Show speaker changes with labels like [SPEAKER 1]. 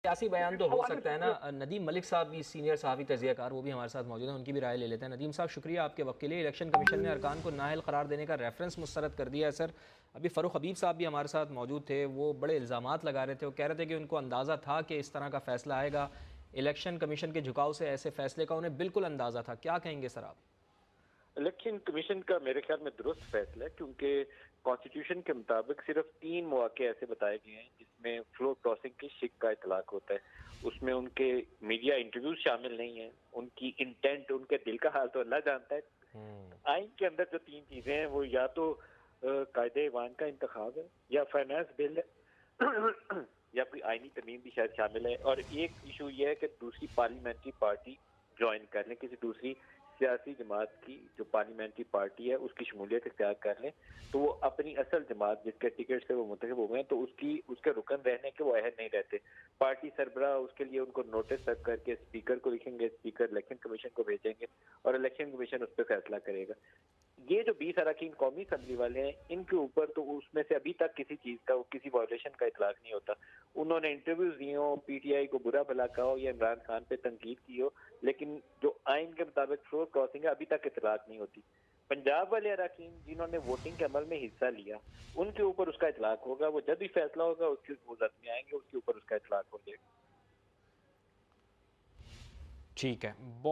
[SPEAKER 1] سیاسی بیان تو ہو سکتا ہے نا. ندیم ملک صاحب بھی سینئر صحافی تجزیہ کار، وہ بھی ہمارے ساتھ موجود ہیں، ان کی بھی رائے لے لیتے ہیں. ندیم صاحب شکریہ آپ کے وقت کے لیے. الیکشن کمیشن نے ارکان کو نااہل قرار دینے کا ریفرنس مسترد کر دیا ہے سر. ابھی فروخ حبیب صاحب بھی ہمارے ساتھ موجود تھے، وہ بڑے الزامات لگا رہے تھے. وہ کہہ رہے تھے کہ ان کو اندازہ تھا کہ اس طرح کا فیصلہ آئے گا. الیکشن کمیشن کے جھکاؤ سے ایسے فیصلے کا انہیں بالکل اندازہ تھا. کیا کہیں گے سر آپ؟
[SPEAKER 2] الیکشن کمیشن کا میرے خیال میں درست فیصلہ ہے، کیونکہ کانسٹیٹیوشن کے مطابق صرف 3 مواقع ایسے بتائے گئے ہیں جس میں فلور کراسنگ کی شک کا اطلاق ہوتا ہے. اس میں ان کے میڈیا انٹرویوز شامل نہیں ہیں، ان کی انٹینٹ، ان کے دل کا حال تو اللہ جانتا ہے. آئین کے اندر جو 3 چیزیں ہیں وہ یا تو قائد ایوان کا انتخاب ہے، یا فائنانس بل ہے، یا کوئی آئینی ترمیم بھی شاید شامل ہے. اور ایک ایشو یہ ہے کہ دوسری پارلیمنٹری پارٹی جوائن کر لیں، کسی دوسری سیاسی جماعت کی جو پارلیمنٹری پارٹی ہے اس کی شمولیت اختیار کر لیں، تو وہ اپنی اصل جماعت جس کے ٹکٹ سے وہ منتخب ہوئے ہیں تو اس کے رکن رہنے کے وہ اہل نہیں رہتے. پارٹی سربراہ اس کے لیے ان کو نوٹس سرو کر کے اسپیکر کو لکھیں گے، اسپیکر الیکشن کمیشن کو بھیجیں گے اور الیکشن کمیشن اس پہ فیصلہ کرے گا. یہ جو 20 اراکین قومی اسمبلی والے ہیں، ان کے اوپر تو اس میں سے ابھی تک کسی چیز کا، کسی وائلیشن کا اطلاق نہیں ہوتا. انہوں نے انٹرویوز دیے ہوں، پی ٹی آئی کو برا بھلا کہا ہو یا عمران خان پہ تنقید کی ہو، لیکن جو آئین کے مطابق فلور کراسنگ ہے ابھی تک اطلاق نہیں ہوتی. پنجاب والے اراکین جنہوں نے ووٹنگ کے عمل میں حصہ لیا، ان کے اوپر اس کا اطلاق ہوگا. وہ جب بھی فیصلہ ہوگا اس کی وہ زد میں آئیں گے، اس کے اوپر اس کا اطلاق ہو جائے گا.
[SPEAKER 1] ٹھیک ہے.